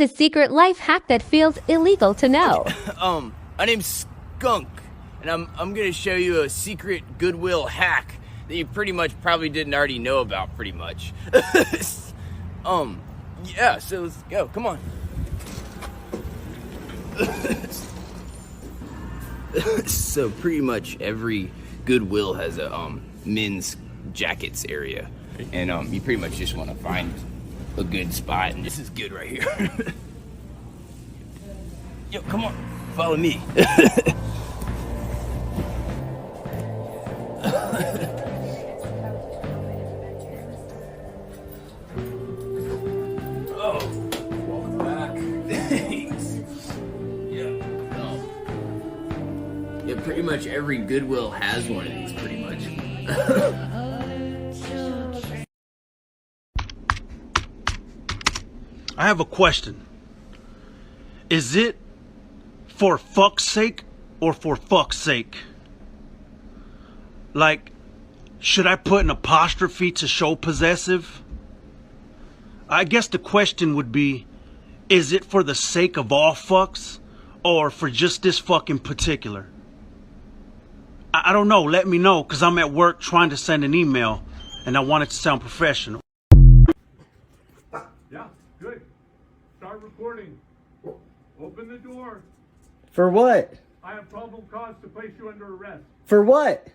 is a secret life hack that feels illegal to know. My name's Skunk, and I'm gonna show you a secret Goodwill hack that you pretty much probably didn't already know about, pretty much. Yeah, so let's go, come on. So pretty much every Goodwill has a men's jackets area, and you pretty much just want to find a good spot, and this is good right here. Yo, come on, follow me. Oh, welcome back. Thanks. Yeah. Yeah, pretty much every Goodwill has one of these, pretty much. I have a question. Is it for fuck's sake or for fuck's sake? Like, should I put an apostrophe to show possessive? I guess the question would be, is it for the sake of all fucks or for just this fuck in particular? I don't know, let me know, because I'm at work trying to send an email and I want it to sound professional. Yeah, good. Start recording. Open the door. For what? I have probable cause to place you under arrest. For what?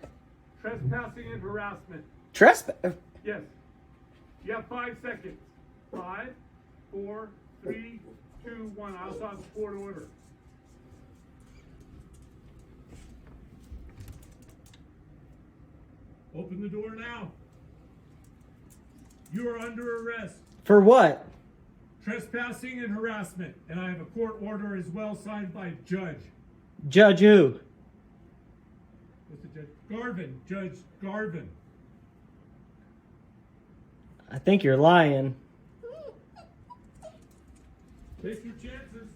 Trespassing and harassment. Trespass? Yes. You have 5 seconds. 5, 4, 3, 2, 1. I also have a court order. Open the door now. You are under arrest. For what? Trespassing and harassment. And I have a court order as well signed by judge. Judge who? What's the judge? Garvin. Judge Garvin. I think you're lying. Take your chances.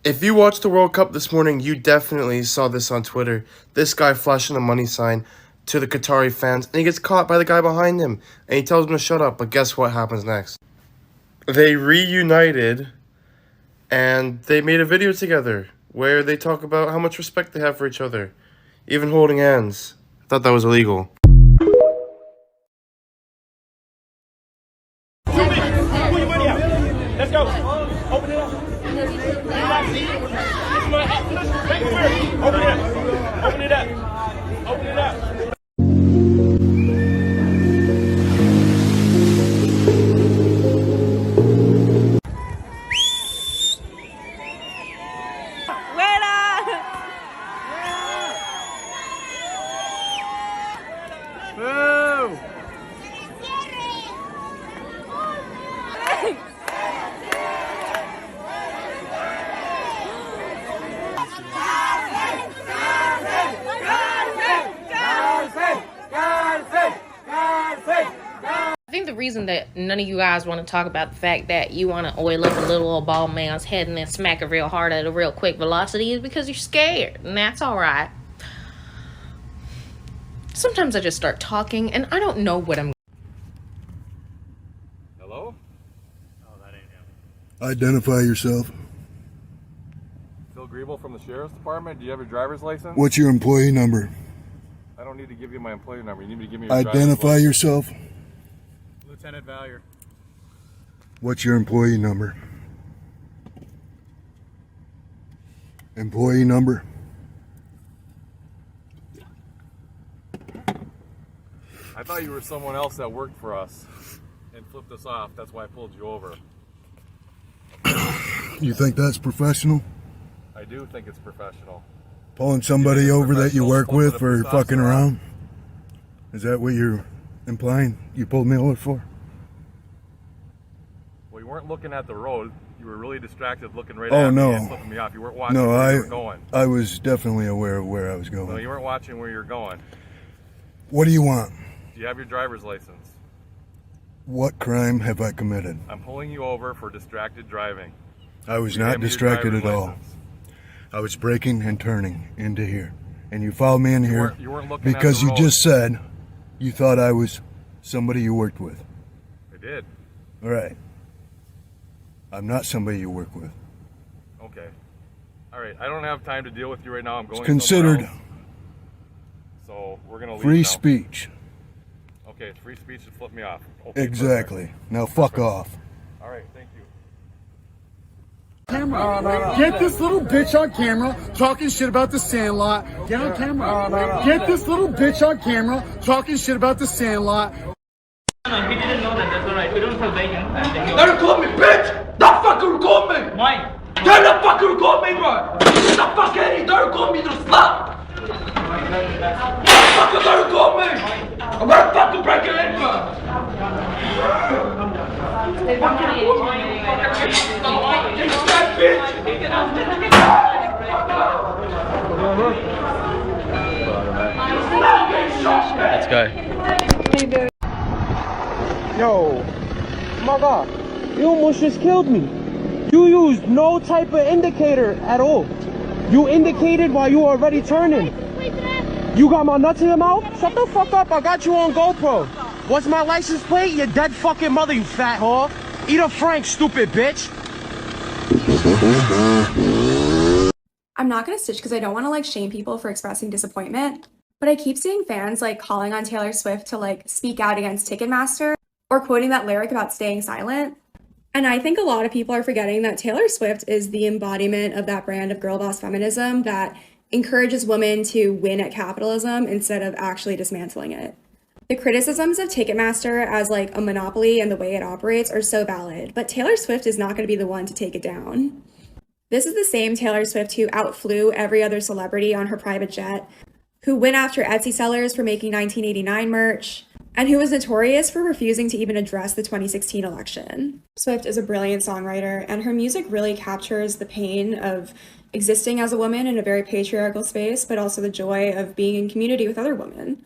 If you watched the World Cup this morning, you definitely saw this on Twitter. This guy flashing a money sign to the Qatari fans, and he gets caught by the guy behind him, and he tells him to shut up, but guess what happens next? They reunited, and they made a video together where they talk about how much respect they have for each other, even holding hands. I thought that was illegal. Let's go. Open it up. Open it up. Open it up. Open it up. I think the reason that none of you guys want to talk about the fact that you want to oil up a little old bald man's head and then smack it real hard at a real quick velocity is because you're scared, and that's all right. Sometimes I just start talking and I don't know what I'm. Hello? Oh, that ain't him. Identify yourself. Phil Griebel from the Sheriff's Department. Do you have your driver's license? What's your employee number? I don't need to give you my employee number. You need me to give me your driver's Identify license. yourself. Lieutenant Valier. What's your employee number? Employee number. I thought you were someone else that worked for us and flipped us off. That's why I pulled you over. You think that's professional? I do think it's professional. Pulling somebody over that you work with for fucking around? Is that what you're implying you pulled me over for? Well, you weren't looking at the road. You were really distracted looking right Oh, at no. me and flipping me off. You weren't watching No, where you were going. I was definitely aware of where I was going. No, you weren't watching where you were going. What do you want? Do you have your driver's license? What crime have I committed? I'm pulling you over for distracted driving. I was You gave not me your distracted driver's at all. license. I was braking and turning into here. And you followed me in here You weren't looking because at the you road. just said you thought I was somebody you worked with. I did. All right. I'm not somebody you work with. Okay. All right. I don't have time to deal with you right now. I'm going. It's considered somewhere else. So we're gonna leave free now. speech. Okay, it's free speech to flip me off. Okay, Exactly. Now fuck off. All right. Thank you. Get this little bitch on camera talking shit about the Sandlot. Get on camera. Get this little bitch on camera talking shit about the Sandlot. He didn't know that, that's alright. We don't have vacant. Don't record me, bitch! Don't fucking record me! Why? Don't fucking record me, bro! Get the fuck out of here! Don't record me, you little slut! Fucking don't record me! I'm gonna fucking break your head, bro! Let's go. Yo, my God, you almost just killed me. You used no type of indicator at all. You indicated while you were already turning. You got my nuts in your mouth? Shut the fuck up, I got you on GoPro. What's my license plate? Your dead fucking mother, you fat whore. Eat a Frank, stupid bitch. I'm not gonna stitch because I don't want to like shame people for expressing disappointment, but I keep seeing fans like calling on Taylor Swift to like speak out against Ticketmaster or quoting that lyric about staying silent. And I think a lot of people are forgetting that Taylor Swift is the embodiment of that brand of girl boss feminism that encourages women to win at capitalism instead of actually dismantling it. The criticisms of Ticketmaster as like a monopoly and the way it operates are so valid, but Taylor Swift is not going to be the one to take it down. This is the same Taylor Swift who outflew every other celebrity on her private jet, who went after Etsy sellers for making 1989 merch, and who was notorious for refusing to even address the 2016 election. Swift is a brilliant songwriter, and her music really captures the pain of existing as a woman in a very patriarchal space, but also the joy of being in community with other women.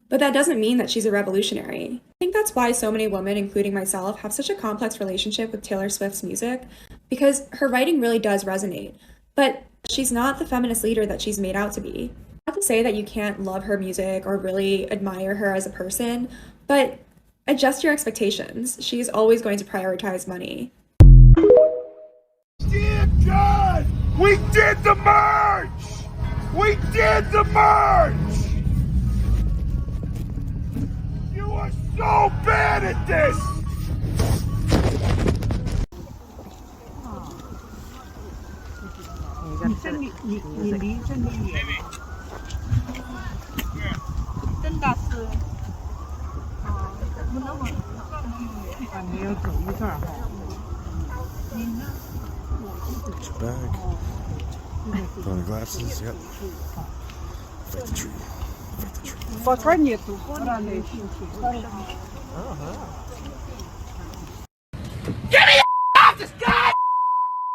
But that doesn't mean that she's a revolutionary. I think that's why so many women, including myself, have such a complex relationship with Taylor Swift's music, because her writing really does resonate. But she's not the feminist leader that she's made out to be. Not to say that you can't love her music or really admire her as a person, but adjust your expectations. She's always going to prioritize money. Dear God, we did the merge! We did the merge! You are so bad at this! Bag. Put on the glasses, yep. Fight the tree. Fight the tree. Get me off this god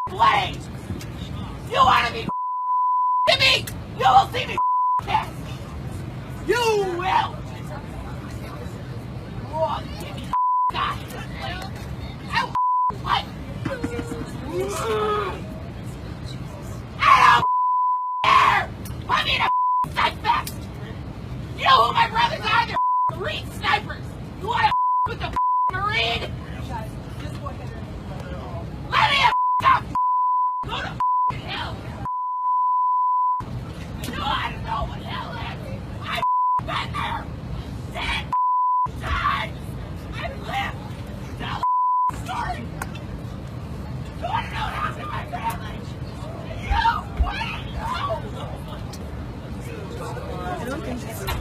place! You wanna be to me? You will see me this! You will! Oh, get me off this place! What? I don't care! Put me in a sight fest! You know who my brothers are? They're Marine snipers! You wanna with the Marine? Let me stop! Go to hell! You wanna know what hell is? I've been there 10 times! I've lived to tell a story! You wanna know what happened to my family? You wanna know? I don't think she's okay.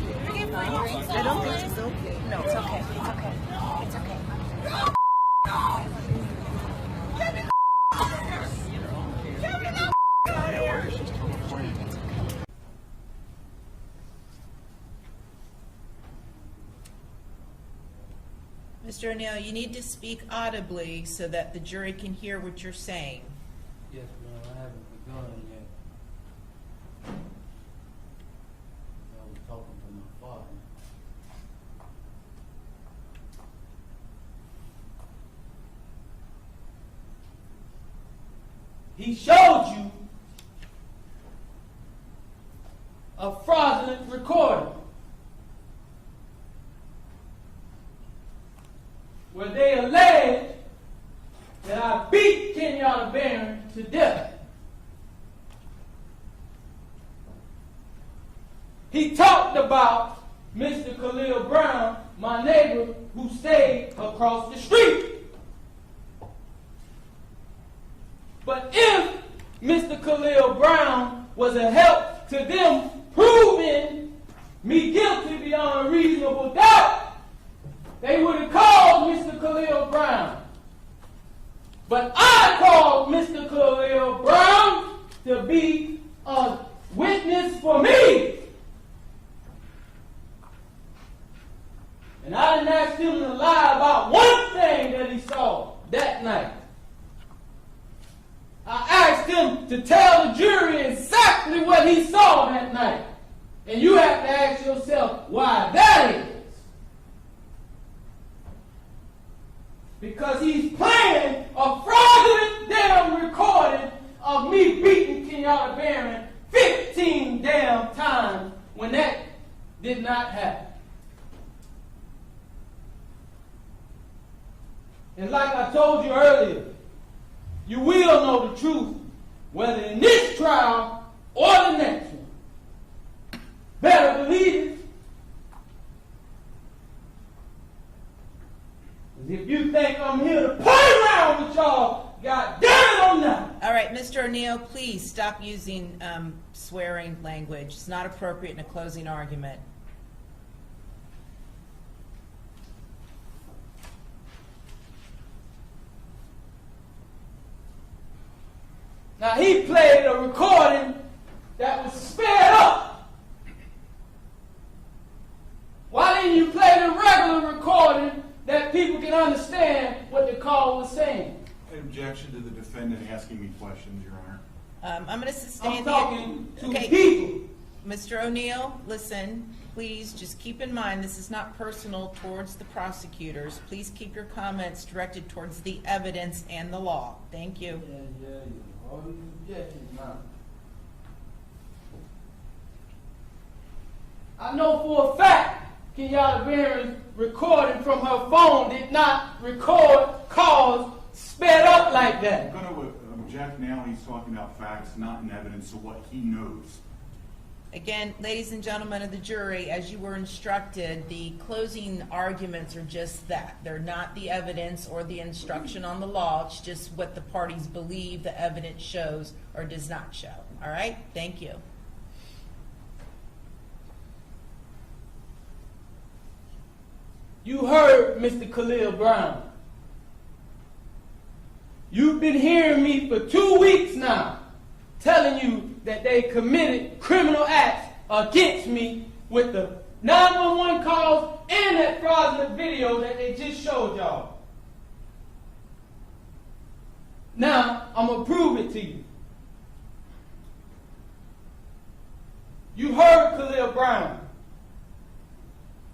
I don't think she's okay. No, it's okay. It's okay. It's okay. Get me the Get me the Mr. O'Neill, you need to speak audibly so that the jury can hear what you're saying. Yes, ma'am, I haven't begun yet. I was talking to my father. He showed you where they allege that I beat Kenyatta Barron to death. He talked about Mr. Khalil Brown, my neighbor who stayed across the street. But if Mr. Khalil Brown was a help to them proving me guilty beyond a reasonable doubt, they would have called Mr. Khalil Brown. But I called Mr. Khalil Brown to be a witness for me. And I didn't ask him to lie about one thing that he saw that night. I asked him to tell the jury exactly what he saw that night. And you have to ask yourself why that is. Because he's playing a fraudulent damn recording of me beating Kenyatta Barron 15 damn times when that did not happen. And like I told you earlier, you will know the truth, whether in this trial or the next one. Better believe it. If you think I'm here to play around with y'all, God damn it, I'm not. All right, Mr. O'Neill, please stop using swearing language. It's not appropriate in a closing argument. Now, he played a recording that was sped up. Why didn't you play the regular recording that people can understand what the call was saying? Objection to the defendant asking me questions, Your Honor. I'm going to sustain I'm talking to people. Mr. O'Neill, listen, please just keep in mind this is not personal towards the prosecutors. Please keep your comments directed towards the evidence and the law. Thank you. All these objections now. I know for a fact Kenyatta Barron's recording from her phone did not record calls sped up like that. I'm going to object now. He's talking about facts, not in evidence of what he knows. Again, ladies and gentlemen of the jury, as you were instructed, the closing arguments are just that. They're not the evidence or the instruction on the law. It's just what the parties believe the evidence shows or does not show. All right? Thank you. You heard Mr. Khalil Brown. You've been hearing me for 2 weeks now, telling you that they committed criminal acts against me with the 911 calls and that fraudulent video that they just showed y'all. Now, I'm going to prove it to you. You heard Khalil Brown.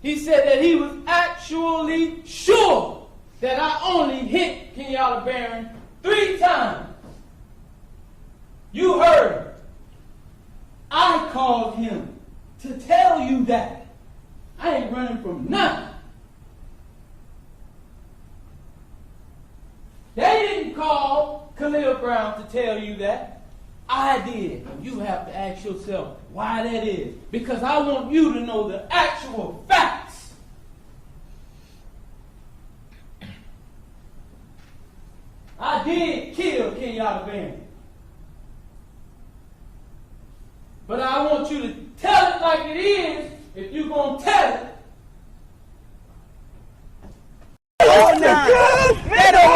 He said that he was actually sure that I only hit Kenyatta Barron 3 times. You heard. I called him to tell you that. I ain't running from nothing. They didn't call Khalil Brown to tell you that. I did. You have to ask yourself why that is. Because I want you to know the actual facts. I did kill Kenyatta Barron. But I want you to tell it like it is if you're going to tell it. Oh, no. That don't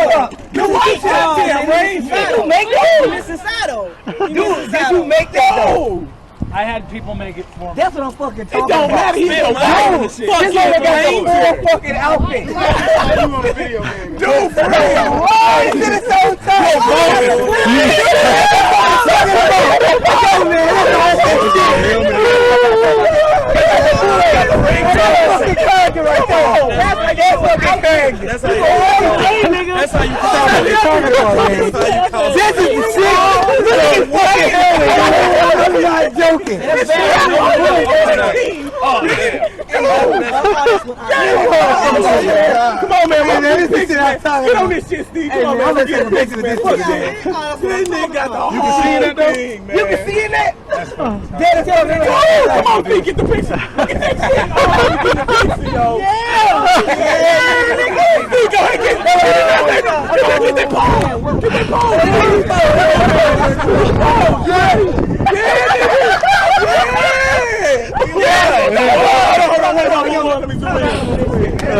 work. You watch that, Ray. Did you make that? Mr. Saddle. Dude, did you make that, though? I had people make it for me. That's what I'm fucking talking about. It don't matter. He's so cool. This nigga got the fucking outfit. You on a video game. Dude, for real. Why is it so tough? That's how you call it. This is the shit. This is fucking I'm not joking. Come on. on, man. Man, this is shit I'm talking Get on about. this shit, Steve. Hey, Come on, man, I'm man. gonna take a picture with this Fuck shit. that. This nigga got the You can see that, though? thing, man. You can see that? Daddy, tell me. Come on, Steve, get the picture. Look at that shit. Oh, get the picture, yo. Yeah, nigga. Steve, go ahead, get that pole. Get that pole.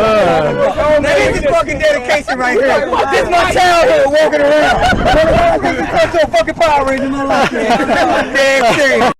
This is fucking dedication right here. This is my childhood walking around. This is your fucking Power Ranger in my life, man. Damn serious.